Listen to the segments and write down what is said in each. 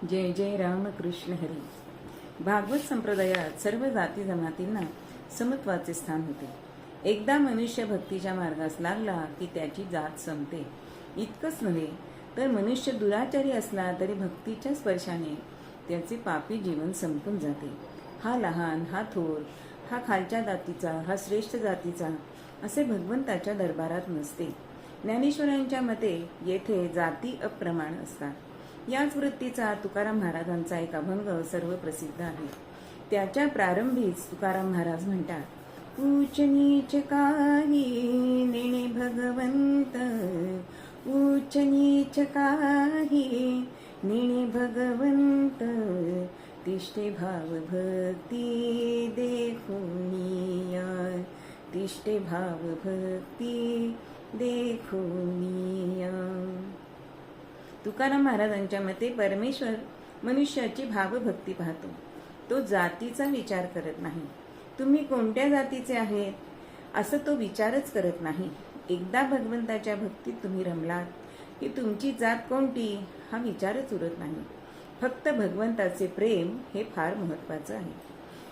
जय जय रामकृष्ण हरी. भागवत संप्रदायात सर्व जाती जमातींना समत्वाचे स्थान होते. एकदा मनुष्य भक्तीच्या मार्गास लागला की त्याची जात संपते. इतकंच नव्हे तर मनुष्य दुराचारी असला तरी भक्तीच्या स्पर्शाने त्याचे पापी जीवन संपून जाते. हा लहान, हा थोर, हा खालच्या जातीचा, हा श्रेष्ठ जातीचा असे भगवंताच्या दरबारात नसते. ज्ञानेश्वरांच्या मते येथे जाती अप्रमाण असतात. याच वृत्तीचा तुकाराम महाराजांचा एक अभंग सर्व प्रसिद्ध आहे. त्याच्या प्रारंभीच तुकाराम महाराज म्हणतात, ऊच नीच काही नेणे भगवंत, ऊच नीच काही नेणे भगवंत, तिष्ठे भाव भक्ती देखुनिया, तिष्ठे भाव भक्ती देखुनिया. तुकाराम महाराजांच्या मते परमेश्वर मनुष्याची भावभक्ती पाहतो. तो जातीचा विचार करत नाही. तुम्ही कोणत्या जातीचे आहेत असं तो विचारच करत नाही. एकदा भगवंताच्या भक्तीत तुम्ही रमलात की तुमची जात कोणती हा विचारच उरत नाही. फक्त भगवंताचे प्रेम हे फार महत्वाचं आहे.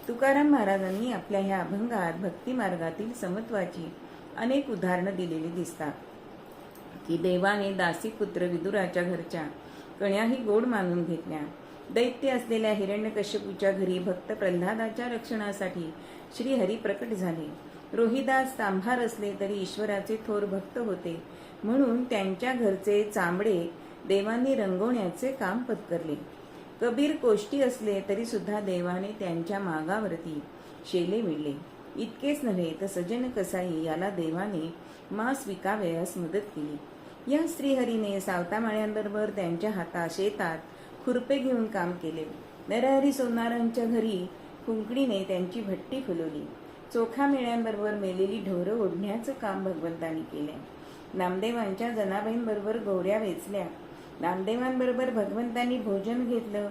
तुकाराम महाराजांनी आपल्या ह्या अभंगात भक्ती मार्गातील समत्वाची अनेक उदाहरणं दिलेली दिसतात की देवाने दासीपुत्र विदुराच्या घरच्या कण्याही गोड मानून घेतल्या. दैत्य असलेल्या हिरण्यकश्यपूच्या घरी भक्त प्रल्हादाच्या रक्षणासाठी श्रीहरी प्रकट झाले. रोहिदास सांभार असले तरी ईश्वराचे थोर भक्त होते म्हणून त्यांच्या घरचे चांबडे देवांनी रंगवण्याचे काम पत्करले. कबीर कोष्टी असले तरी सुद्धा देवाने त्यांच्या मागावरती शेले विणले. इतकेच नव्हे तर सजन कसाई याला देवाने मांस विकावयास मदत केली. या श्रीहरीने सावतामाळ्यांबरोबर त्यांच्या शेतात खुरपे घेऊन काम केले. नरहरी सोनारांच्या घरी कुंकणीने त्यांची भट्टी फुलवली. चोखा मेळ्यांबरोबर मेलेली ढोरं ओढण्याचं काम भगवंतांनी केले. नामदेवांच्या जनाबाईंबरोबर गोवऱ्या वेचल्या. नामदेवांबरोबर भगवंतांनी भोजन घेतलं.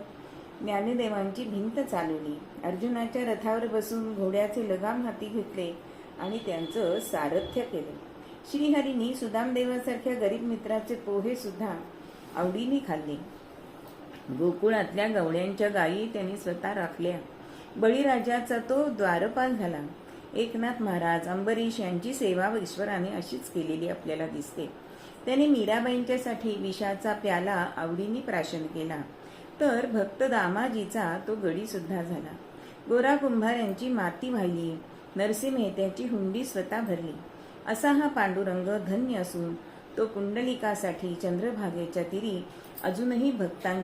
ज्ञानदेवांची भिंत चालवली. अर्जुनाच्या रथावर बसून घोड्याचे लगाम हाती घेतले आणि त्यांचं सारथ्य केले. श्रीहरींनी सुदामदेवासारख्या गरीब मित्राचे पोहे सुद्धा आवडीने खाल्ले. गोकुळातल्या गवळ्यांच्या गायी त्यांनी स्वतः राखल्या. बळीराजाचा तो द्वारपाल झाला. एकनाथ महाराज, अंबरीश यांची सेवा ईश्वराने अशीच केलेली आपल्याला दिसते. त्याने मीराबाईंच्यासाठी विषाचा प्याला आवडीने प्राशन केला. तर भक्त दामाजीचा तो गडी सुद्धा झाला. गोरा कुंभार यांची माती वाहिली. नरसिंह मेहत्याची हुंडी स्वतः भरली. असा हा पांडुरंग धन्य असून तो पुंडलिकासाठी चंद्रभागेच्या तीरी अजूनही भक्तांच्या